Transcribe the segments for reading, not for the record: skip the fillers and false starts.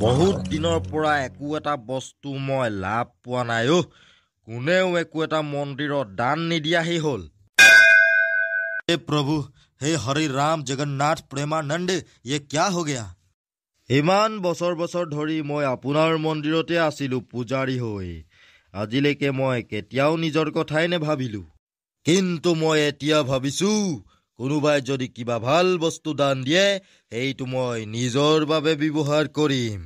বহুত দিনৰ পৰা একো এটা বস্তু মই লাভ পোৱা নাই অ। কোনেও একো এটা মন্দিৰত দান নিদিয়াহি হ'ল। हे प्रभु, हे हरि राम जगन्नाथ प्रेमानंद, ये क्या हो गया? ইমান বছৰ বছৰ ধৰি মই আপোনাৰ মন্দিৰতে আছিলো পূজাৰী হৈ। আজিলৈকে মই কেতিয়াও নিজৰ কথাই নেভাবিলো, কিন্তু মই এতিয়া ভাবিছো কোনোবাই যদি কিবা ভাল বস্তু দান দিয়ে সেইটো মই নিজৰ বাবে ব্যৱহাৰ কৰিম।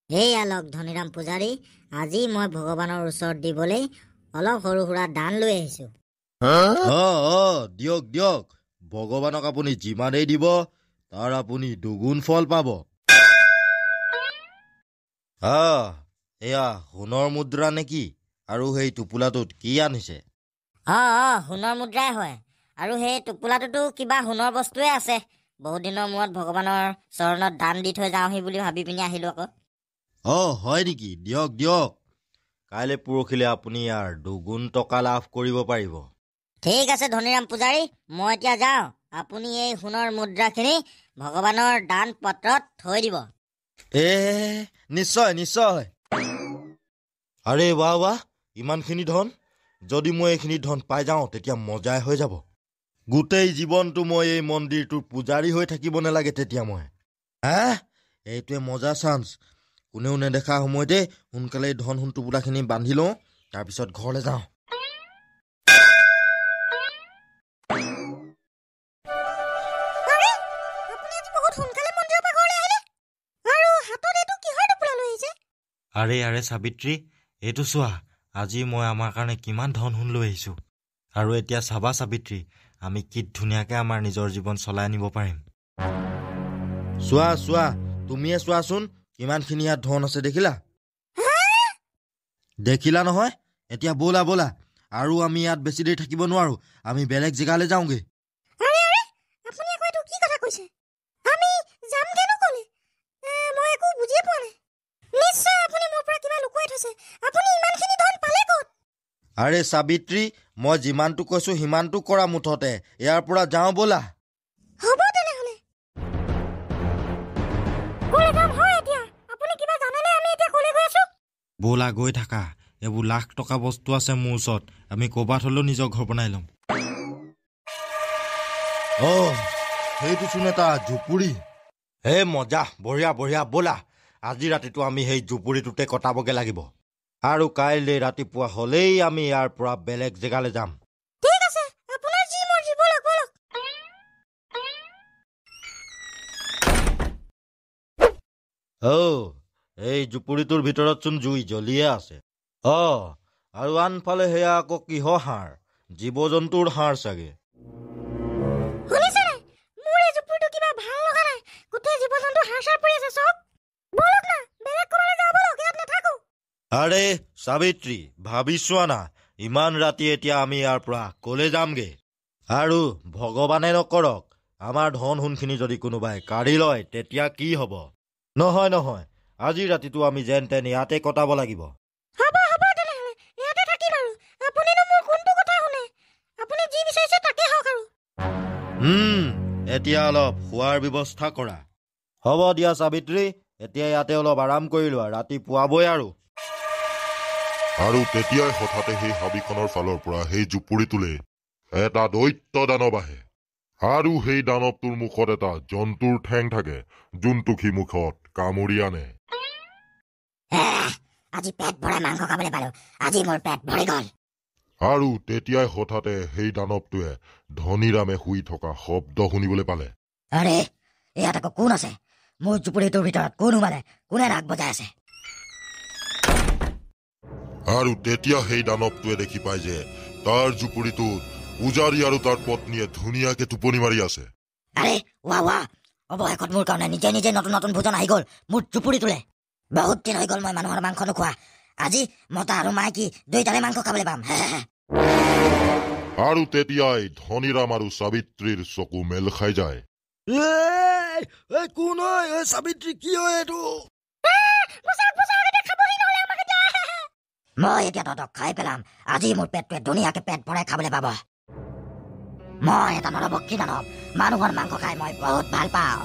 হেই আলক ধনীৰাম পূজাৰী, আজি মই ভগৱানৰ ওচৰত দিবলৈ অলপ সৰু সুৰা দান লৈ আহিছো। দিয়ক দিয়ক, ভগৱানক আপুনি যিমানেই দিব তাৰ আপুনি দুগুণ ফল পাব। এয়া সোণৰ মুদ্ৰা নেকি? আৰু সেই টোপোলাটোত কি আনিছে? সোণৰ মুদ্ৰাই হয়, আৰু সেই টোপোলাটোতো কিবা সোণৰ বস্তুৱে আছে। বহুত দিনৰ মূৰত ভগৱানৰ চৰণত দান দি থৈ যাওঁহি বুলি ভাবি পিনি আহিলো আকৌ। হয় নেকি? দিয়ক দিয়ক, কাইলৈ পৰহিলৈ আপুনি ইয়াৰ দুগুণ টকা লাভ কৰিব পাৰিব। ঠিক আছে ধনীৰাম পূজাৰী, মই এতিয়া যাওঁ। আপুনি এই সোণৰ মুদ্ৰাখিনি ভগৱানৰ দান পত্ৰত থৈ দিব। নিশ্চয় নিশ্চয়। আৰে ৱাহ ৱাহ, ইমানখিনি ধন! যদি মই এইখিনি ধন পাই যাওঁ তেতিয়া মজাই হৈ যাব। গোটেই জীৱনটো মই এই মন্দিৰটোৰ পূজাৰী হৈ থাকিব নালাগে তেতিয়া মই। এইটোৱে মজা চান্স। কোনেও নেদেখা সময়তে সোনকালে ধন টোপোলাখিনি বান্ধি লওঁ, তাৰপিছত ঘৰলৈ যাওঁ। আৰে সাবিত্ৰী, এইটো চোৱা, আজি মই আমাৰ কাৰণে কিমান ধন সোণ লৈ আহিছো। আৰু এতিয়া চাবা সাবিত্ৰী, আমি কি ধুনীয়াকে আমাৰ নিজৰ জীৱন চলাই আনিব পাৰিম। চোৱা চোৱা, তুমিয়ে চোৱাচোন কিমানখিনি ইয়াত ধন আছে, দেখিলা? দেখিলা নহয়? এতিয়া ব'লা ব'লা, আৰু আমি ইয়াত বেছি দেৰি থাকিব নোৱাৰো, আমি বেলেগ জেগালৈ যাওঁগে। আৰে সাবিত্ৰী, মই যিমানটো কৈছো সিমানটো কৰা মুঠতে। ইয়াৰ পৰা যাওঁ ব'লা। হ'ব তেনেহলে। ব'লা গৈ থাকা, এইবোৰ লাখ টকা বস্তু আছে মোৰ ওচৰত, আমি ক'ৰবাত হ'লেও নিজৰ ঘৰ বনাই ল'ম। সেইটোচোন এটা জুপুৰি। মজা, বঢ়িয়া বঢ়িয়া, ব'লা আজি ৰাতিটো আমি সেই জুপুৰিটোতে কটাবগে লাগিব। আৰু কাইলৈ ৰাতিপুৱা হ'লেই আমি ইয়াৰ পৰা বেলেগ জেগালৈ যাম। ঠিক আছে, আপোনাৰ যি মৰ্জি, বলক বলক। এই জুপুৰিটোৰ ভিতৰতচোন জুই জ্বলিয়ে আছে। আৰু আনফালে সেয়া আকৌ কিহৰ হাড়? জীৱ জন্তুৰ হাড় চাগে। আৰে সাবিত্ৰী, ভাবি চোৱা না, ইমান ৰাতি এতিয়া আমি ইয়াৰ পৰা কলে যামগে? আৰু ভগৱানে নকৰক আমাৰ ধন সোণখিনি যদি কোনোবাই কাঢ়ি লয় তেতিয়া কি হ'ব? নহয় নহয়, আজি ৰাতিটো আমি যেন তেন ইয়াতে কটাব লাগিব। এতিয়া অলপ খোৱাৰ ব্যৱস্থা কৰা। হ'ব দিয়া সাবিত্ৰী, এতিয়া ইয়াতে অলপ আৰাম কৰি লোৱা, ৰাতি পুৱাবই। আৰু তেতিয়াই হঠাতে সেই হাবিখনৰ ফালৰ পৰা সেই জুপুৰিটোলৈ এটা দৈত্য দানৱ আহে। আৰু সেই দানৱটোৰ মুখত এটা জন্তুৰ ঠেং থাকে, যোনটো সি মুখত কামুৰি আনে। আজি পেট ভৰাই মাংস খাবলৈ পালো, আজি মোৰ পেট ভৰি গ'ল। আৰু তেতিয়াই হঠাতে সেই দানৱটোৱে ধনীৰামে শুই থকা শব্দ শুনিবলৈ পালে। আৰে ইয়াত আকৌ কোন আছে? মোৰ জুপুৰিটোৰ ভিতৰত কোনে ৰাগ বজাই আছে? আৰু তেতিয়া সেই দানৱটোৱে দেখি পায় যে তাৰ জুপুৰিটোত পূজাৰী আৰু তাৰ পত্নীয়ে ধুনীয়াকে টোপনি মাৰি আছে। আৰে ৱাহ, অৱশেষত মোৰ কাৰণে নিজে নিজে নতুন নতুন ভোজন আহি গ'ল মোৰ জুপুৰিটোলে। বহুত দিন হৈ গ'ল মই মানুহৰ মাংস নোখোৱা, আজি মতা আৰু মাইকী দুইটাৰে মাংস খাবলৈ পাম। আৰু তেতিয়াই ধনীৰাম আৰু সাবিত্ৰীৰ চকু মেল খাই যায়। কোন হয় সাবিত্ৰী? কি হয় এইটো? মই এতিয়া তহঁতক খাই পেলাম। আজি মোৰ পেটটোৱে ধুনীয়াকে পেট ভৰাই খাবলৈ পাব। মই এটা নৰভক্ষী দানৱ, মানুহৰ মাংস খাই মই বহুত ভাল পাওঁ।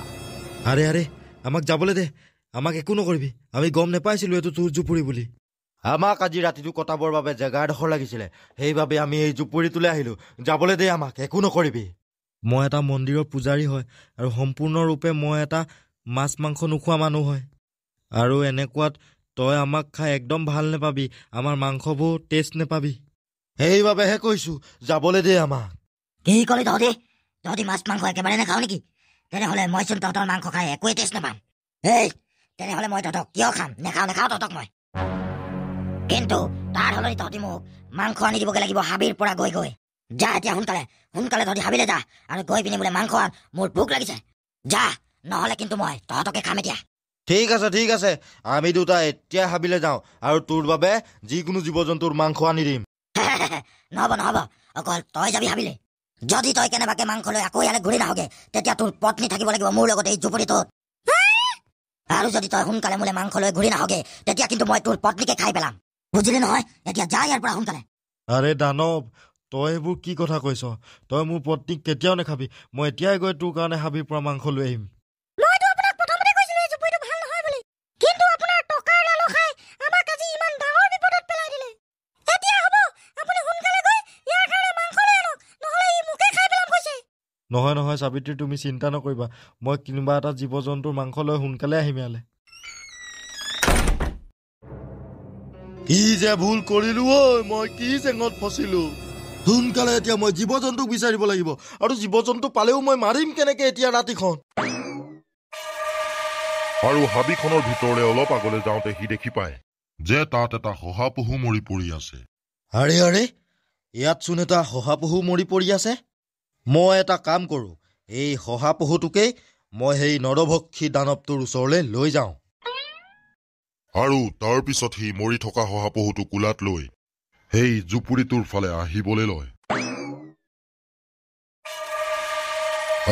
আৰে আমাক যাবলৈ দে, আমাক একো নকৰিবি আমি গম নাপাইছিলোঁ এইটো তোৰ জুপুৰি বুলি আমাক আজি ৰাতিটো কটাবৰ বাবে জেগা এডোখৰ লাগিছিলে সেইবাবে আমি এই জুপুৰিটোলৈ আহিলোঁ যাবলৈ দে আমাক একো নকৰিবি মই এটা মন্দিৰৰ পূজাৰী হয় আৰু সম্পূৰ্ণৰূপে মই এটা মাছ মাংস নোখোৱা মানুহ হয় আৰু এনেকুৱাত তই আমাক খাই একদম ভাল নেপাবি আমাৰ মাংসবোৰ টেষ্ট নেপাবি সেইবাবেহে কৈছোঁ যাবলৈ দে আমাক কি ক'লি তহঁতি মাছ মাংস একেবাৰে নাখাওঁ নেকি তেনেহ'লে মইচোন তহঁতৰ মাংস খাই একোৱেই টেষ্ট নাপাম এই তেনেহ'লে মই তহঁতক কিয় খাম নেখাওঁ তহঁতক মই কিন্তু তাৰ সলনি তহঁতি মোক মাংস আনি দিবগৈ লাগিব হাবিৰ পৰা গৈ যা এতিয়া সোনকালে তহঁতি হাবিলৈ যা আৰু গৈ পিনি বোলে মাংস আন মোৰ ভোক লাগিছে যা নহ'লে কিন্তু মই তহঁতকে খাম এতিয়া ঠিক আছে আমি দুটা এতিয়া হাবিলৈ যাওঁ আৰু তোৰ বাবে যিকোনো জীৱ জন্তুৰ মাংস আনি দিম নহ'ব অকল তই যাবি হাবিলে যদি তই কেনেবাকে মাংস লৈ আকৌ ইয়ালৈ ঘূৰি নাহগে তেতিয়া তোৰ পত্নী থাকিব লাগিব মোৰ লগত এই জুপুৰিটোত আৰু যদি তই সোনকালে মোলে মাংস লৈ ঘূৰি নাহগে তেতিয়া কিন্তু মই তোৰ পত্নীকে খাই পেলাম বুজিলি নহয় এতিয়া যা ইয়াৰ পৰা সোনকালে আৰে দানৱ তই এইবোৰ কি কথা কৈছ তই মোৰ পত্নীক কেতিয়াও নাখাবি মই এতিয়াই গৈ তোৰ কাৰণে হাবিৰ পৰা মাংস লৈ আহিম মইতো আপোনাক প্ৰথমতে কৈছিলো এই জুপুৰিটো ভাল নহয় বুলি কিন্তু আপোনাৰ টকাৰ লালসাই আমাক আজি ইমান ডাঙৰ বিপদত পেলাই দিলে এতিয়া হ'ব আপুনি সোনকালে গৈ ইয়াৰ কাৰণে মাংস লৈ আনক নহ'লে ই মোকে খাই পেলাম কৈছে নহয় সাবিত্ৰী তুমি চিন্তা নকৰিবা মই কোনোবা এটা জীৱ জন্তুৰ মাংস লৈ সোনকালে আহিম ইয়ালে কি যে ভুল কৰিলো ঐ মই কি জেঙত ফচিলো সোনকালে এতিয়া মই জীৱ জন্তুক বিচাৰিব লাগিব আৰু জীৱ জন্তু পালেও মই মাৰিম কেনেকে এতিয়া ৰাতিখন আৰু হাবিখনৰ ভিতৰলৈ অলপ আগলৈ যাওঁতে সি দেখি পায় যে তাত এটা শহাপহু মৰি পৰি আছে আৰে ইয়াত চোন এটা শহাপহু মৰি পৰি আছে মই এটা কাম কৰোঁ এই শহাপহুটোকেই মই সেই নৰভক্ষী দানৱটোৰ ওচৰলৈ লৈ যাওঁ আৰু তাৰ পিছত সি মৰি থকা শহাপহুটো কোলাত লৈ সেই জুপুৰিটোৰ ফালে আহিবলৈ লয়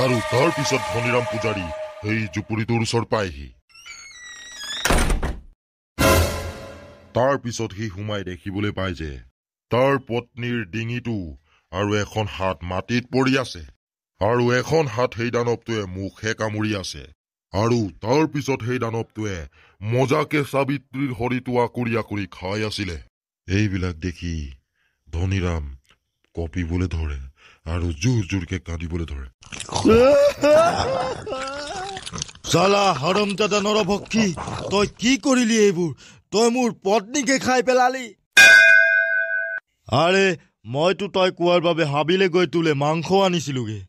আৰু তাৰ পিছত ধনীৰাম পূজাৰী সেই জুপুৰিটোৰ ওচৰ পায়হি তাৰ পিছত সি সোমাই দেখিবলৈ পায় যে তাৰ পত্নীৰ ডিঙিটো আৰু এখন হাত মাটিত পৰি আছে আৰু এখন হাত সেই দানৱটোৱে মুখে কামুৰি আছে আৰু তাৰ পিছত সেই দানৱটোৱে মজাকে সাবিত্ৰীৰ শৰীৰটো আকুৰি খাই আছিলে এইবিলাক দেখি ধনীৰাম কঁপিবলৈ ধৰে আৰু জোৰকে কান্দিবলৈ ধৰে চালা হৰমজাদা নৰভক্ষী তই কি কৰিলি এইবোৰ তই মোৰ পত্নীকে খাই পেলালি আৰে মইতো তই কোৱাৰ বাবে হাবিলে গৈ তোলে মাংস আনিছিলোগে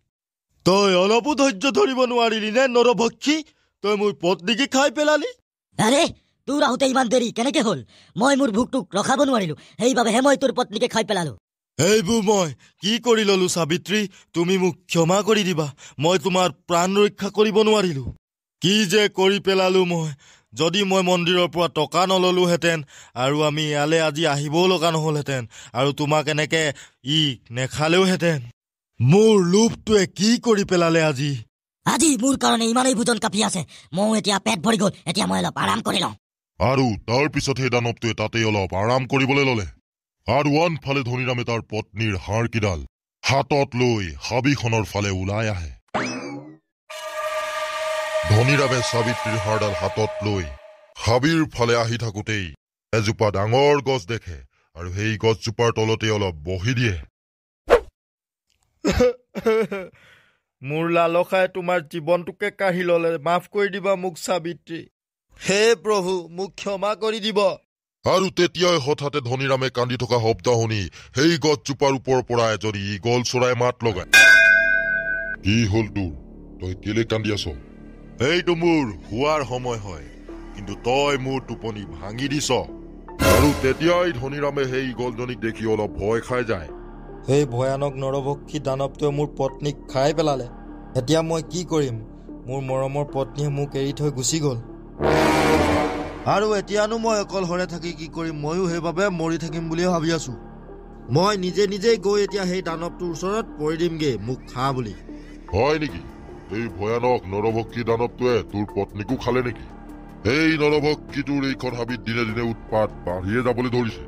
তই অলপো ধৈৰ্য ধৰিব নোৱাৰিলি নে নৰভক্ষী তই মোৰ পত্নীকে খাই পেলালি আৰে তোৰ আহোঁতে ইমান দেৰি কেনেকে হ'ল মই মোৰ ভোকটোক ৰখাব নোৱাৰিলো সেইবাবেহে মই তোৰ পত্নীকে খাই পেলালো এইবোৰ মই কি কৰি ললো সাবিত্ৰী তুমি মোক ক্ষমা কৰি দিবা মই তোমাৰ প্ৰাণ ৰক্ষা কৰিব নোৱাৰিলো কি যে কৰি পেলালো মই যদি মই মন্দিৰৰ পৰা টকা নললোহেঁতেন আৰু আমি ইয়ালৈ আজি আহিবও লগা নহ'লহেঁতেন আৰু তোমাক এনেকে নেখালেওহেঁতেন মোৰ লোভটোৱে কি কৰি পেলালে আজি মোৰ কাৰণে ইমানেই ভোজন কাপি আছে মই এতিয়া পেট ভৰি গ'ল এতিয়া মই অলপ আৰাম কৰি লওঁ আৰু তাৰ পিছত সেই দানৱটোৱে তাতেই অলপ আৰাম কৰিবলৈ ললে আৰু আনফালে ধনীৰামে তাৰ পত্নীৰ হাড়কিডাল হাতত লৈ হাবিখনৰ ফালে ওলাই আহে ধনীৰামে সাবিত্ৰীৰ হাড়ডাল হাতত লৈ হাবিৰ ফালে আহি থাকোঁতেই এজোপা ডাঙৰ গছ দেখে আৰু সেই গছজোপাৰ তলতে অলপ বহি দিয়ে মোৰ লালসাই তোমাৰ জীৱনটোকে কাঢ়ি ললে মাফ কৰি দিবা মোক সাবিত্ৰী হে প্ৰভু মোক ক্ষমা কৰি দিব আৰু তেতিয়াই হঠাতে ধনীৰামে কান্দি থকা শব্দ শুনি সেই গছজোপাৰ ওপৰৰ পৰা এজনী ঈগল চৰাই মাত লগায় কি হল তোৰ তই কেলে কান্দি আছ এইটো মোৰ শুৱাৰ সময় হয় কিন্তু তই মোৰ টোপনি ভাঙি দিছ আৰু তেতিয়াই ধনীৰামে সেই ঈগলজনীক দেখি অলপ ভয় খাই যায় সেই ভয়ানক নৰভক্ষী দানৱটোৱে মোৰ পত্নীক খাই পেলালে এতিয়া মই কি কৰিম মোৰ মৰমৰ পত্নীয়ে মোক এৰি থৈ গুচি গ'ল আৰু এতিয়ানো মই অকলশৰে থাকি কি কৰিম ময়ো সেইবাবে মৰি থাকিম বুলিয়ে ভাবি আছো মই নিজেই গৈ এতিয়া সেই দানৱটোৰ ওচৰত পৰি দিমগে মোক খা বুলি হয় নেকি এই ভয়ানক নৰভক্ষী দানৱটোৱে তোৰ পত্নীকো খালে নেকি এই নৰভক্ষীটোৰ এইখন হাবিত দিনে দিনে উৎপাত বাঢ়িয়ে যাবলৈ ধৰিছে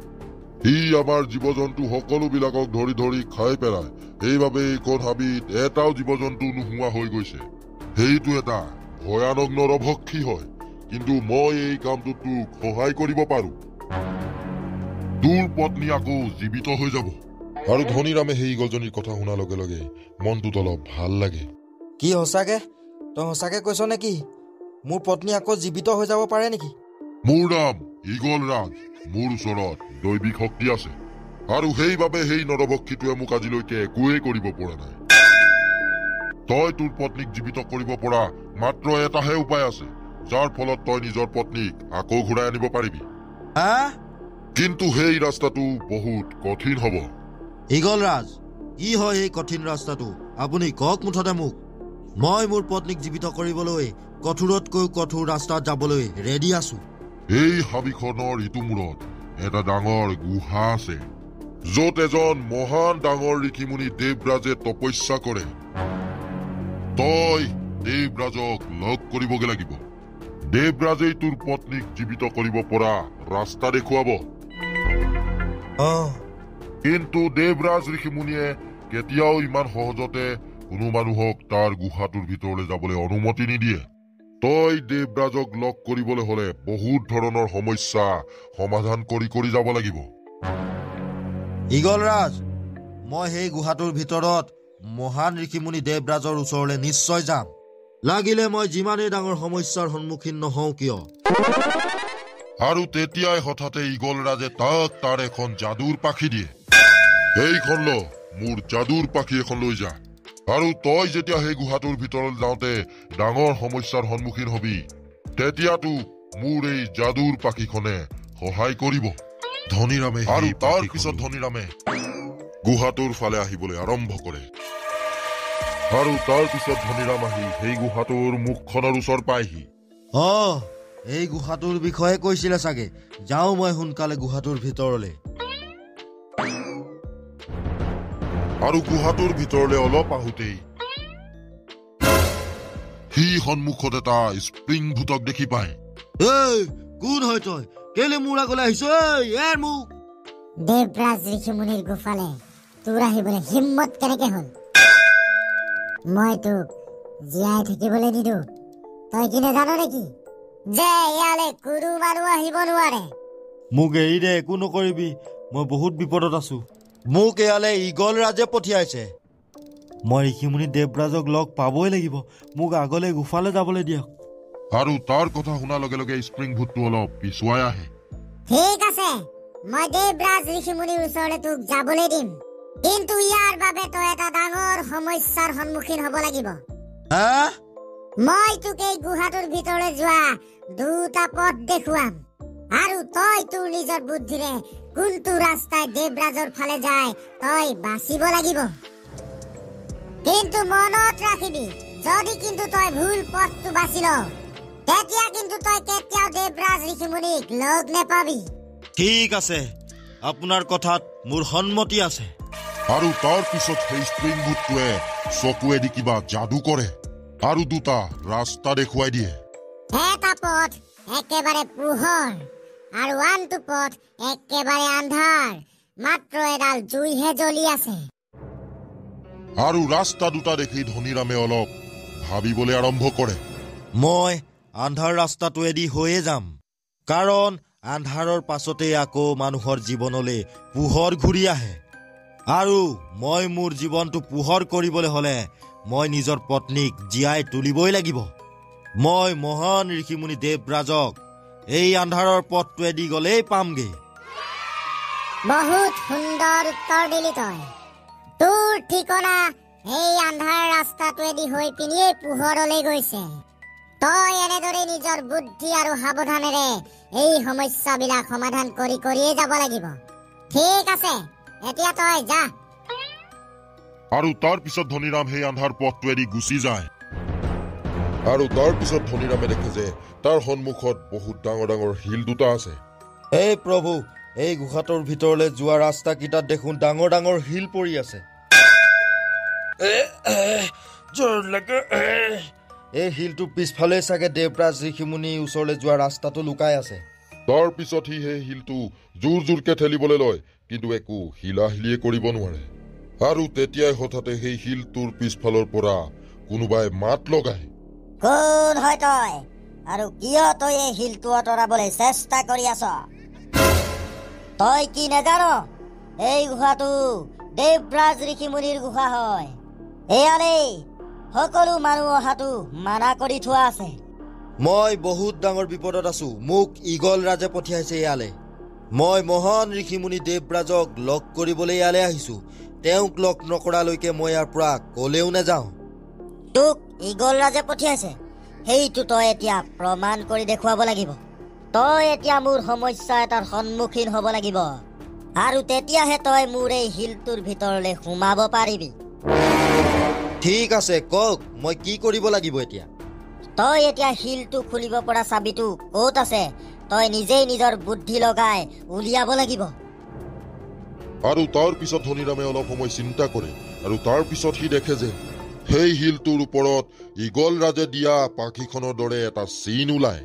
সি আমাৰ জীৱ জন্তু সকলোবিলাকক ধৰি খাই পেলায় সেইবাবে এইখন হাবিত এটাও জীৱ জন্তু নোহোৱা হৈ গৈছে সেইটো এটা ভয়ানক নৰভক্ষী হয় কিন্তু মই এই কামটোত তোক সহায় কৰিব পাৰো। তোৰ পত্নী আকৌ জীৱিত হৈ যাব। আৰু ধনীৰামে সেই ইগলজনীৰ কথা শুনাৰ লগে লগে মনটোত অলপ ভাল লাগে। কি সঁচাকে? তই সঁচাকে কৈছ নেকি? মোৰ পত্নী আকৌ জীৱিত হৈ যাব পাৰে নেকি? মোৰ নাম ইগল ৰাজ। মোৰ ওচৰত দৈবিক শক্তি আছে আৰু সেইবাবে সেই নৰভক্ষীটোৱে মোক আজিলৈকে একোৱেই কৰিব পৰা নাই। তই তোৰ পত্নীক জীৱিত কৰিব পৰা মাত্ৰ এটাহে উপায় আছে, যাৰ ফলত তই নিজৰ পত্নীক আকৌ ঘূৰাই আনিব পাৰিবি। কিন্তু সেই ৰাস্তাটো বহুত কঠিন হ'ব। ইগল ৰাজ, কি হয় এই কঠিন ৰাস্তাটো? আপুনি কওক মুঠতে মোক। মই মোৰ পত্নীক জীৱিত কৰিবলৈ কঠোৰতকৈ কঠোৰ ৰাস্তাত যাবলৈ ৰেডি আছো। এই হাবিখনৰ ইটো মূৰত এটা ডাঙৰ গুহা আছে, য'ত এজন মহান ডাঙৰ ঋষিমুনি দেৱৰাজে তপস্যা কৰে। তই দেৱৰাজক লগ কৰিবগে লাগিব। দেৱৰাজেই তোৰ পত্নীক জীৱিত কৰিব পৰা ৰাস্তা দেখুৱাব। কিন্তু দেৱৰাজ ঋষিমুনিয়ে কেতিয়াও ইমান সহজতে কোনো মানুহক তাৰ গুহাটোৰ ভিতৰলৈ যাবলৈ অনুমতি নিদিয়ে। তই দেৱৰাজক লগ কৰিবলৈ হলে বহুত ধৰণৰ সমস্যা সমাধান কৰি কৰি যাব লাগিব। ইগল ৰাজ, মই সেই গুহাটোৰ ভিতৰত মহান ঋষিমুনি দেৱৰাজৰ ওচৰলৈ নিশ্চয় যাম, লাগিলে মই যিমানেই ডাঙৰ সমস্যাৰ সন্মুখীন নহওঁ কিয়। আৰু তেতিয়াই হঠাতে ইগল ৰাজে তাক তাৰ এখন যাদুৰ পাখি দিয়ে। এইখন ল, মোৰ যাদুৰ পাখি এখন লৈ যা। আৰু তই যেতিয়া সেই গুহাটোৰ ভিতৰলৈ যাওঁতে ডাঙৰ সমস্যাৰ সন্মুখীন হবি, তেতিয়াতো মোৰ এই যাদুৰ পাখিখনে সহায় কৰিব। ধনীৰামে আৰু তাৰ পিছত ধনীৰামে গুহাটোৰ ফালে আহিবলৈ আৰম্ভ কৰে। আৰু তাৰ পিছত ধনীৰাম আহি সেই গুহাটোৰ মুখখনৰ ওচৰ পায়হি। এই গুহাটোৰ বিষয়ে কৈছিলে চাগে। যাওঁ মই সোনকালে গুহাটোৰ ভিতৰলৈ। আৰু গুহাটোৰ ভিতৰলৈ অলপ আহোঁতেই সি সন্মুখত এটা স্প্ৰিং ভূতক দেখি পায়। কোন হয় তই? কেলে মোৰ আগলৈ আহিছ? মোক দেৱৰাজ ঋষিমুনিৰ গুফালে তোৰ আহিবলৈ হিম্মত কেনেকে হল? মই তোক জীয়াই থাকিবলৈ নিদো। তই কি নাজানো নেকি যে ইয়ালে কোনো মানুহ আহিব নোৱাৰে? মোক এৰি দে, একো নকৰিবি। মই বহুত বিপদত আছো। মোক ইয়ালে ইগল ৰাজে পঠিয়াইছে। মই ঋষিমুনি দেৱৰাজক লগ পাবই লাগিব। মোক আগলৈ গুফালৈ যাবলৈ দিয়ক। আৰু তাৰ কথা শুনাৰ লগে লগে স্প্ৰিং ভূতটো অলপ পিছুৱাই আহে। ঠিক আছে, মই দেৱৰাজ ঋষিমুনিৰ ওচৰলৈ তোক যাবলৈ দিম, কিন্তু ইয়াৰ বাবে তই এটা ডাঙৰ সমস্যাৰ সন্মুখীন হব লাগিব। মই তোক এই গুহাটোৰ ভিতৰলৈ যোৱা দুটা পথ দেখুৱাম, আৰু তই তোৰ নিজৰ বুদ্ধিৰে কোনটো ৰাস্তাই দেৱৰাজৰ ফালে যায় তই বাচিব লাগিব। কিন্তু মনত ৰাখিবি, যদি কিন্তু তই ভুল পথটো বাছি ল, তেতিয়া কিন্তু তই কেতিয়াও দেৱৰাজ ঋষিমুনিক লগ নেপাবি। ঠিক আছে, আপোনাৰ কথাত মোৰ সন্মতি আছে। আৰু তাৰ পিছত সেই স্প্ৰিং ভূতটোৱে চকুৱেদি কিবা যাদু কৰে আৰু দুটা ৰাস্তা দেখুৱাই দিয়ে। এটা পথ একেবাৰে পোহৰ আৰু আনটো পথ একেবাৰে আন্ধাৰ, মাত্ৰ এডাল জুইহে জ্বলি আছে। আৰু ৰাস্তা দুটা দেখি ধনীৰামে অলপ ভাবিবলৈ আৰম্ভ কৰে। মই আন্ধাৰ ৰাস্তাটোৱেদি হৈয়ে যাম, কাৰণ আন্ধাৰৰ পাছতেই আকৌ মানুহৰ জীৱনলৈ পোহৰ ঘূৰি আহে। আৰু মই মোৰ জীৱনটো পোহৰ কৰিবলৈ হলে মই নিজৰ পত্নীক জীয়াই তুলিবই লাগিব। মই মহান ঋষিমুনি দেৱৰাজক এই আন্ধাৰৰ পথটোৱেদি গলেই পামগে। বহুত সুন্দৰ উত্তৰ দিলি তই। তোৰ ঠিকনা এই আন্ধাৰ ৰাস্তাটোৱেদি হৈ পিনিয়েই পোহৰলৈ গৈছে। তই এনেদৰে নিজৰ বুদ্ধি আৰু সাৱধানেৰে এই সমস্যাবিলাক সমাধান কৰি কৰিয়ে যাব লাগিব। ঠিক আছে, এতিয়া তই যা। আৰু তাৰ পিছত ধনীৰাম সেই আন্ধাৰ পথটোৱেদি গুচি যায়। আৰু তাৰ পিছত ধনীৰামে দেখে যে তাৰ সন্মুখত বহুত ডাঙৰ ডাঙৰ শিল দুটা আছে। এই প্ৰভু, এই গুহাটোৰ ভিতৰলৈ যোৱা ৰাস্তাকেইটাত দেখোন ডাঙৰ ডাঙৰ শিল পৰি আছে। এই শিলটোৰ পিছফালে চাগে দেৱৰাজ ঋষিমুনিৰ ওচৰলৈ যোৱা ৰাস্তাটো লুকাই আছে। তাৰ পিছত সি সেই শিলটো জোৰ জোৰকে ঠেলিবলৈ লয়, কিন্তু একো হিলাহিলিয়ে কৰিব নোৱাৰে। আৰু তেতিয়াই হঠাতে সেই শিলটোৰ পিছফালৰ পৰা কোনোবাই মাত লগায়। কোন হয় তই? আৰু কিয় তই এই শিলটো আঁতৰাবলৈ চেষ্টা কৰি আছ? তই কি নেজান? এই গুহাটো দেৱৰাজ ঋষিমুনিৰ গুহা হয়। এয়ালেই সকলো মানুহ অহাটো মানা কৰি থোৱা আছে। মই বহুত ডাঙৰ বিপদত আছো। মোক ঈগল ৰাজে পঠিয়াইছে ইয়ালে। মই মহান ঋষিমুনি দেৱৰাজক লগ কৰিবলৈ ইয়ালৈ আহিছো। তেওঁক লগ নকৰালৈকে মই ইয়াৰ পৰা কলেও নাযাওঁ। তোক ঈগল ৰাজে পঠিয়াইছে? সেইটো তই এতিয়া প্ৰমাণ কৰি দেখুৱাব লাগিব। তই এতিয়া মোৰ সমস্যা এটাৰ সন্মুখীন হ'ব লাগিব, আৰু তেতিয়াহে তই মোৰ এই শিলটোৰ ভিতৰলৈ সোমাব পাৰিবি। ঠিক আছে, কওক মই কি কৰিব লাগিব এতিয়া? তই এতিয়া শিলটো খুলিব পৰা চাবিটো ক'ত আছে তই নিজেই নিজৰ বুদ্ধি লগাই উলিয়াব লাগিব। আৰু তাৰ পিছত ধনীৰামে অলপ সময় চিন্তা কৰে, আৰু তাৰ পিছত সি দেখে যে সেই শিলটোৰ ওপৰত ঈগল ৰাজে দিয়া পাখিখনৰ দৰে এটা চিন ওলায়।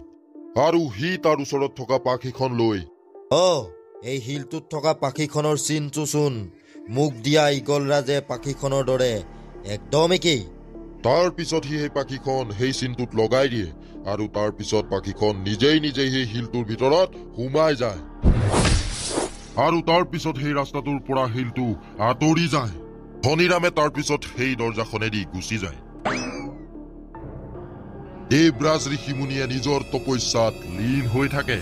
আৰু সি তাৰ ওচৰত থকা পাখিখন লৈ, এই শিলটোত থকা পাখিখনৰ চিনটো চোন মোক দিয়া ঈগল ৰাজে পাখিখনৰ দৰে একদম একেই। তাৰ পিছত সি সেই পাখিখন সেই চিনটোত লগাই দিয়ে, আৰু তাৰ পিছত পাখিখন নিজেই নিজেই সেই শিলটোৰ ভিতৰত সোমাই যায়। আৰু তাৰ পিছত সেই ৰাস্তাটোৰ পৰা শিলটো আঁতৰি যায়। ধনীৰামে তাৰ পিছত সেই দৰ্জাখনেদি গুচি যায়। দেৱৰাজ ঋষিমুনিয়ে নিজৰ তপস্যাত লীন হৈ থাকে,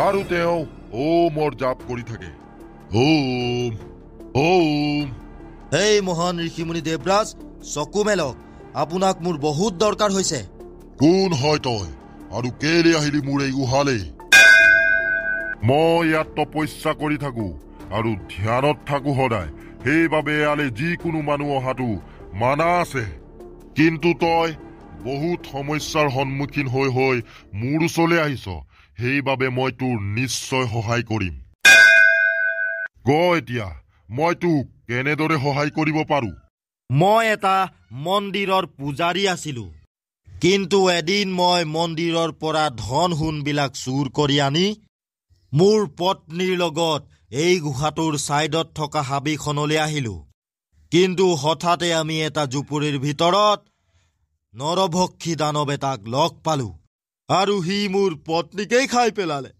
আৰু তেওঁ ওমৰ জাপ কৰি থাকে। ওম ওম। এই মহান ঋষিমুনি দেৱৰাজ, চকু মেলক, আপোনাক মোৰ বহুত দৰকাৰ হৈছে। কোন হয় তই, আৰু কেলে আহিলি মোৰ এই গুহালে? মই ইয়াত তপস্যা কৰি থাকো আৰু ধ্যানত থাকো সদায়, সেইবাবে ইয়ালে যিকোনো মানুহ অহাটো মানা আছে। কিন্তু তই বহুত সমস্যাৰ সন্মুখীন হৈ হৈ মোৰ ওচৰলৈ আহিছ, সেইবাবে মই তোৰ নিশ্চয় সহায় কৰিম। গ এতিয়া মই তোক কেনেদৰে সহায় কৰিব পাৰো? মই এটা মন্দিৰৰ পূজাৰী আছিলো, কিন্তু এদিন মই মন্দিৰৰ পৰা ধন সোণবিলাক চুৰ কৰি আনি মোৰ পত্নীৰ লগত এই গুহাটোৰ ছাইডত থকা হাবিখনলৈ আহিলো। কিন্তু হঠাতে আমি এটা জুপুৰিৰ ভিতৰত নৰভক্ষী দানৱ এটাক লগ পালো, আৰু সি মোৰ পত্নীকেই খাই পেলালে।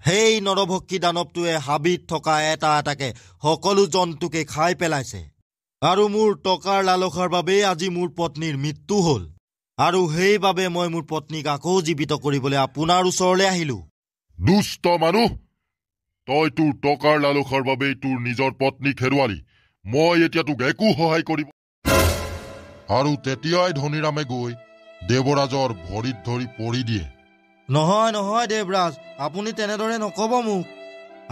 সেই নৰভক্ষী দানৱটোৱে হাবিত থকা এটা এটাকে সকলো জন্তুকে খাই পেলাইছে, আৰু মোৰ টকাৰ লালসাৰ বাবেই আজি মোৰ পত্নীৰ মৃত্যু হ'ল। আৰু সেইবাবে মই মোৰ পত্নীক আকৌ জীৱিত কৰিবলৈ আপোনাৰ ওচৰলৈ আহিলো। দুষ্ট মানুহ, তই তোৰ টকাৰ লালসাৰ বাবেই তোৰ নিজৰ পত্নীক হেৰুৱালি। মই এতিয়া তোক একো সহায় কৰিব। আৰু তেতিয়াই ধনীৰামে গৈ দেৱৰাজৰ ভৰিত ধৰি পৰি দিয়ে। নহয় নহয় দেৱৰাজ, আপুনি তেনেদৰে নকব মোক।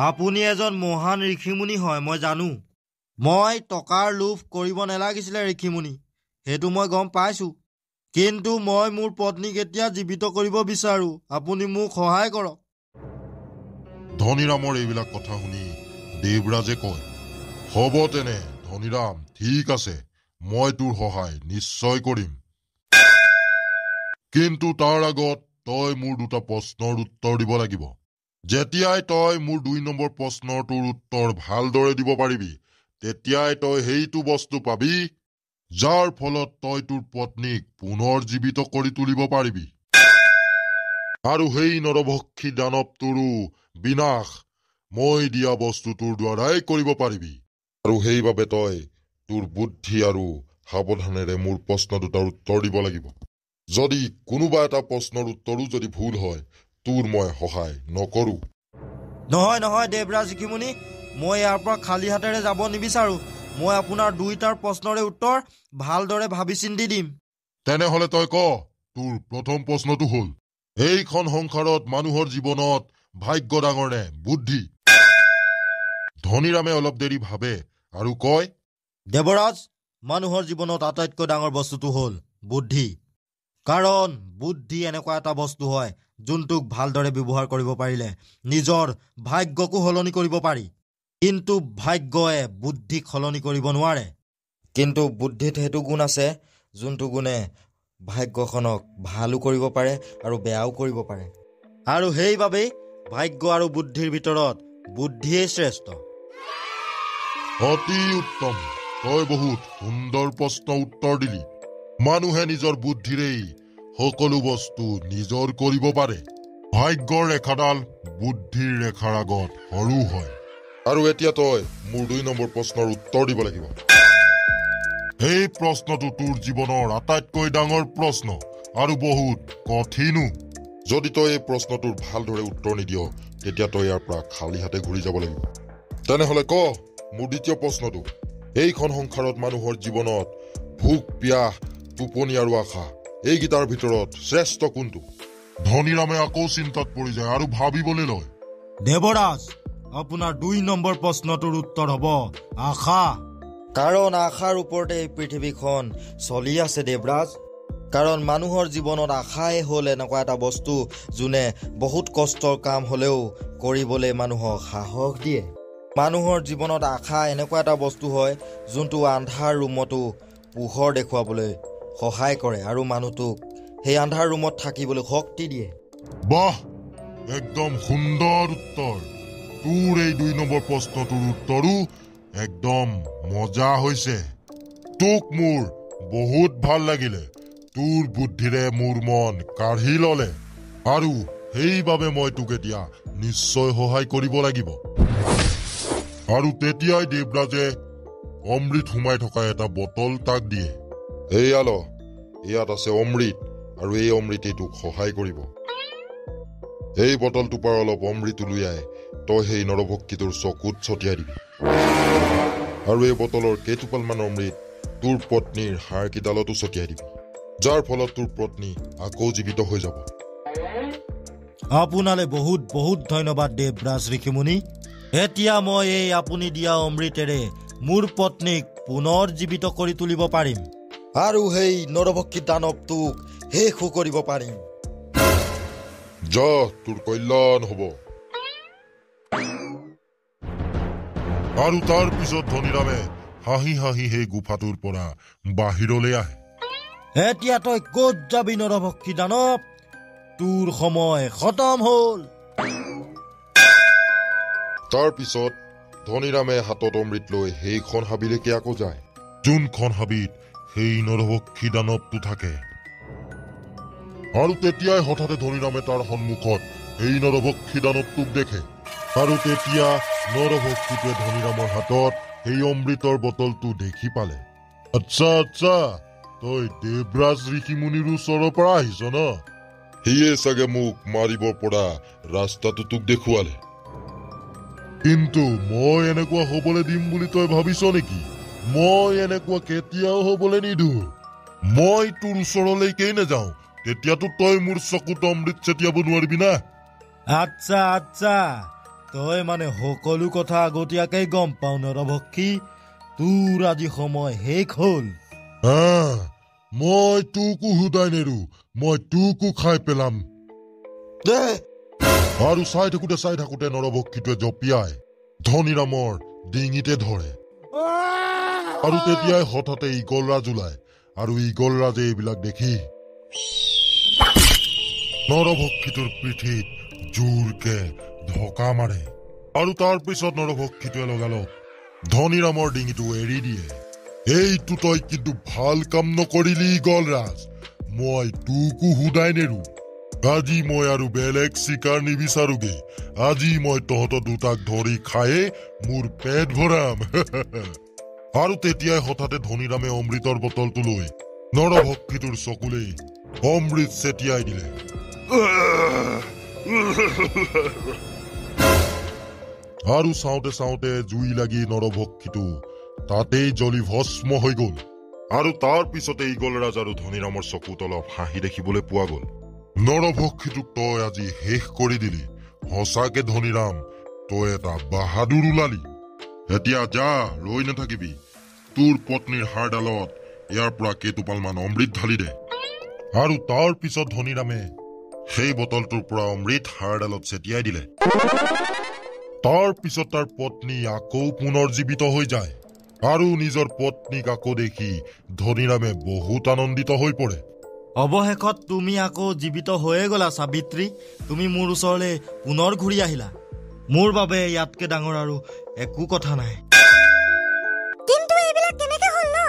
আপুনি এজন মহান ঋষিমুনি হয়, মই জানো। মই টকাৰ লোভ কৰিব নালাগিছিলে ঋষিমুনি, সেইটো মই গম পাইছো। কিন্তু মই মোৰ পত্নীক এতিয়া জীৱিত কৰিব বিচাৰো। আপুনি মোক সহায় কৰক। ধনীৰামৰ এইবিলাক কথা শুনি দেৱৰাজে কয়, হ'ব তেনে ধনীৰাম, ঠিক আছে, মই তোৰ সহায় নিশ্চয় কৰিম। কিন্তু তাৰ আগত তই মোৰ দুটা প্ৰশ্নৰ উত্তৰ দিব লাগিব। যেতিয়াই তই মোৰ 2 নম্বৰ প্ৰশ্নটোৰ উত্তৰ ভালদৰে দিব পাৰিবি, তেতিয়াই তই সেইটো বস্তু পাবি যাৰ ফলত তই তোৰ পত্নীক পুনৰ জীৱিত কৰি তুলিব পাৰিবি, আৰু সেই নৰভক্ষী দানৱটোৰো বিনাশ মই দিয়া বস্তুটোৰ দ্বাৰাই কৰিব পাৰিবি। আৰু সেইবাবে তই তোৰ বুদ্ধি আৰু সাৱধানেৰে মোৰ প্ৰশ্ন দুটাৰ উত্তৰ দিব লাগিব। যদি কোনোবা এটা প্ৰশ্নৰ উত্তৰো যদি ভুল হয়, তোৰ মই সহায় নকৰো। নহয় নহয় দেৱৰাজ ঋষিমুনি, মই ইয়াৰ পৰা খালী হাতেৰে যাব নিবিচাৰো। মই আপোনাৰ 2টাৰ প্ৰশ্নৰে উত্তৰ ভালদৰে ভাবি চিন্তি দিম। তেনেহলে তই ক, তোৰ প্ৰথম প্ৰশ্নটো হ'ল, এইখন সংসাৰত মানুহৰ জীৱনত ভাগ্য ডাঙৰ নে বুদ্ধি? ধনীৰামে অলপ দেৰি ভাবে আৰু কয়, দেৱৰাজ, মানুহৰ জীৱনত আটাইতকৈ ডাঙৰ বস্তুটো হ'ল বুদ্ধি। কাৰণ বুদ্ধি এনেকুৱা এটা বস্তু হয় যোনটোক ভালদৰে ব্যৱহাৰ কৰিব পাৰিলে নিজৰ ভাগ্যকো সলনি কৰিব পাৰি। কিন্তু ভাগ্যই বুদ্ধিক সলনি কৰিব নোৱাৰে। কিন্তু বুদ্ধিত সেইটো গুণ আছে যোনটো গুণে ভাগ্যখনক ভালো কৰিব পাৰে আৰু বেয়াও কৰিব পাৰে। আৰু সেইবাবেই ভাগ্য আৰু বুদ্ধিৰ ভিতৰত বুদ্ধিয়েই শ্ৰেষ্ঠ। অতি উত্তম, তই বহুত সুন্দৰ প্ৰশ্ন উত্তৰ দিলি। মানুহে নিজৰ বুদ্ধিৰেই সকলো বস্তু নিজৰ কৰিব পাৰে ভাগ্যৰ ৰেখাডাল বুদ্ধিৰ ৰেখাৰ আগত সৰু হয় আৰু এতিয়া তই মোৰ 2 নম্বৰ প্ৰশ্নৰ উত্তৰ দিব লাগিব এই প্ৰশ্নটো তোৰ জীৱনৰ আটাইতকৈ ডাঙৰ প্ৰশ্ন আৰু বহুত কঠিনো যদি তই এই প্ৰশ্নটোৰ ভালদৰে উত্তৰ নিদিয় তেতিয়া তই ইয়াৰ পৰা খালী হাতে ঘূৰি যাব লাগিব তেনেহ'লে ক মোৰ দ্বিতীয় প্ৰশ্নটো এইখন সংসাৰত মানুহৰ জীৱনত ভোক পিয়াহ টোপনি আৰু আশা এইকেইটাৰ ভিতৰত শ্ৰেষ্ঠ কোনটো ধনীৰামে আকৌ চিন্তাত পৰি যায় আৰু ভাবিবলৈ লয় দেৱৰাজ আপোনাৰ 2 নম্বৰ প্ৰশ্নটোৰ উত্তৰ হ'ব আশা কাৰণ আশাৰ ওপৰতে এই পৃথিৱীখন চলি আছে দেৱৰাজ কাৰণ মানুহৰ জীৱনত আশাই হ'ল এনেকুৱা এটা বস্তু যোনে বহুত কষ্টৰ কাম হ'লেও কৰিবলৈ মানুহক সাহস দিয়ে মানুহৰ জীৱনত আশা এনেকুৱা এটা বস্তু হয় যোনটো আন্ধাৰ ৰুমতো পোহৰ দেখুৱাবলৈ সহায় কৰে আৰু মানুহটোক সেই আন্ধাৰ ৰুমত থাকিবলৈ শক্তি দিয়ে বাহ একদম সুন্দৰ উত্তৰ তোৰ এই 2 নম্বৰ প্ৰশ্নটোৰ উত্তৰো একদম মজা হৈছে তোক মোৰ বহুত ভাল লাগিলে তোৰ বুদ্ধিৰে মোৰ মন কাঢ়ি ললে আৰু সেইবাবে মই তোক এতিয়া নিশ্চয় সহায় কৰিব লাগিব আৰু তেতিয়াই দেৱৰাজে অমৃত সোমাই থকা এটা বটল তাক দিয়ে এয়া ল ইয়াত আছে অমৃত আৰু এই অমৃতে তোক সহায় কৰিব এই বটলটোৰ পৰা অলপ অমৃত উলিয়াই তই সেই নৰভক্ষীটোৰ চকুত ছটিয়াই দিবি আৰু এই বটলৰ কেইটোপালমান অমৃত তোৰ পত্নীৰ হাড়কিডালতো ছটিয়াই দিবি যাৰ ফলত তোৰ পত্নী আকৌ জীৱিত হৈ যাব আপোনালৈ বহুত বহুত ধন্যবাদ দেৱৰাজ ঋষিমুনি এতিয়া মই এই আপুনি দিয়া অমৃতেৰে মোৰ পত্নীক পুনৰ জীৱিত কৰি তুলিব পাৰিম আৰু সেই নৰভক্ষী দানৱটোক শেষো কৰিব পাৰিম যা তোৰ কল্যাণ হ'ব আৰু তাৰ পিছত ধনীৰামে হাঁহি হাঁহি সেই গুফাটোৰ পৰা বাহিৰলৈ আহে এতিয়া তই ক'ত যাবি নৰভক্ষী দানৱ তোৰ সময় খতম হ'ল তাৰ পিছত ধনীৰামে হাতত অমৃত লৈ সেইখন হাবিলৈকে আকৌ যায় যোনখন হাবিত সেই নৰভক্ষী দানৱটো থাকে আৰু তেতিয়াই হঠাতে ধনীৰামে তাৰ সন্মুখত এই নৰভক্ষী দানৱটোক দেখে আৰু তেতিয়া নৰভক্ষীটোৱে ধনীৰামৰ হাতত সেই অমৃতৰ বটলটো দেখি পালে আচ্ছা আচ্ছা তই দেৱৰাজ ঋষিমুনিৰ ওচৰৰ পৰা আহিছ ন সিয়ে চাগে মোক মাৰিব পৰা ৰাস্তাটো তোক দেখুৱালে কিন্তু মই এনেকুৱা হবলৈ দিম বুলি তই ভাবিছ নেকি মই এনেকুৱা কেতিয়াও হবলৈ নিদো মই তোৰ ওচৰলৈকেই নাযাওঁ তেতিয়াতো তই মোৰ চকুত অমৃত ছটিয়াব নোৱাৰিবি না আচ্ছা আচ্ছা তই মানে সকলো কথা আগতীয়াকৈ গম পাও নৰভক্ষী তোৰ আজি সময় শেষ হ'ল মই তোকো হুদাই নেৰো মই তোকো খাই পেলাম আৰু চাই থাকোতে নৰভক্ষীটোৱে জঁপিয়াই ধনীৰামৰ ডিঙিতে ধৰে আৰু তেতিয়াই হঠাতে ঈগলৰাজ ওলায় আৰু ঈগলৰাজে এইবিলাক দেখি নৰভক্ষীটোৰ পিঠিত জোৰকে ঢকা মাৰে আৰু তাৰ পিছত নৰভক্ষীটোৱে লগালগ ধনীৰামৰ ডিঙিটো এৰি দিয়ে এইটো তই কিন্তু ভাল কাম নকৰিলি ঈগলৰাজ মই তোকো হুদাই নেৰো আজি মই আৰু বেলেগ চিকাৰ নিবিচাৰোগে আজি মই তহঁত দুটাক ধৰি খায়ে মোৰ পেট ভৰাম আৰু তেতিয়াই হঠাতে ধনীৰামে অমৃতৰ বটলটো লৈ নৰভক্ষীটোৰ চকুলৈ অমৃত ছটিয়াই দিলে আৰু চাওঁতে জুই লাগি নৰভক্ষীটো তাতেই জ্বলি ভস্ম হৈ গল আৰু তাৰ পিছতে ঈগলৰাজ আৰু ধনীৰামৰ চকুত অলপ হাঁহি দেখিবলৈ পোৱা গল নৰভক্ষীটোক তই আজি শেষ কৰি দিলি সঁচাকে ধনীৰাম তই এটা বাহাদুৰ ওলালি এতিয়া যা ৰৈ নাথাকিবি তোৰ পত্নীৰ হাড়ডালত ইয়াৰ পৰা কেইটোপালমান অমৃত ঢালি দে আৰু তাৰ পিছত ধনীৰামে সেই বটলটোৰ পৰা অমৃত হাড়ডালত ছটিয়াই দিলে তাৰ পিছত তাৰ পত্নী আকৌ পুনৰ জীৱিত হৈ যায় আৰু নিজৰ পত্নীক আকৌ দেখি ধনীৰামে বহুত আনন্দিত হৈ পৰে অৱশেষত তুমি আকৌ জীৱিত হৈয়ে গলা সাবিত্ৰী তুমি মোৰ ওচৰলৈ পুনৰ ঘূৰি আহিলা মোৰ বাবে ইয়াতকে ডাঙৰ আৰু একো কথা নাই কিন্তু এইবিলাক কেনেকৈ হ'ল ন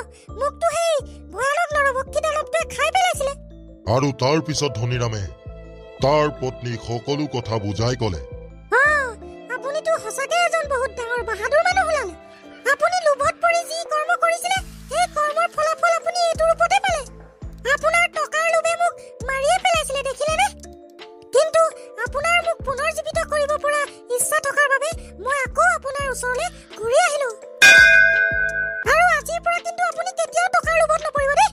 মোকতো সেই ভয়ানক নৰভক্ষী দানৱটোৱে খাই পেলাইছিলে আৰু তাৰ পিছত ধনীৰামে তাৰ পত্নীক সকলো কথা বুজাই ক'লে। আপুনিতো সঁচাকৈ এজন বহুত ডাঙৰ বাহাদুৰ মানুহ ওলালে। আপুনি লোভত পৰি যি কৰ্ম কৰিছিলে সেই কৰ্মৰ ফলাফল আপুনি এইটো ৰূপতে পালে। আপোনাৰ টকাৰ লোভে মোক মাৰিয়ে পেলাইছিলে, দেখিলেনে? কিন্তু আপোনাৰ মোক পুনৰ জীৱিত কৰিব পৰা ইচ্ছা থকাৰ বাবে মই আকৌ আপোনাৰ ওচৰলৈ ঘূৰি আহিলো। আৰু আজিৰ পৰা কিন্তু আপুনি কেতিয়াও টকাৰ লোভত নপৰিব দেই।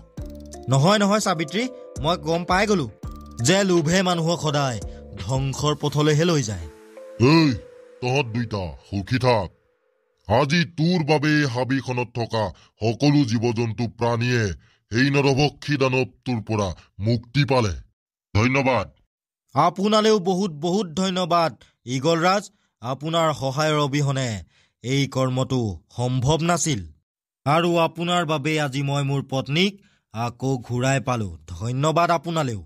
নহয় সাবিত্ৰী, মই গম পাই গলো যে লোভে মানুহক সদায় ধ্বংসৰ পথলৈহে লৈ যায়। এই তহঁত দুইটা সুখী থাক। আজি তোৰ বাবে হাবিখনত থকা সকলো জীৱ জন্তু প্ৰাণীয়ে এই নৰভক্ষী দানৱটোৰ পৰা মুক্তি পালে। ধন্যবাদ। আপোনালৈও বহুত বহুত ধন্যবাদ ঈগলৰাজ। আপোনাৰ সহায়ৰ অবিহনে এই কৰ্মটো সম্ভৱ নাছিল, আৰু আপোনাৰ বাবে আজি মই মোৰ পত্নীক আকৌ ঘূৰাই পালো। ধন্যবাদ আপোনালৈও।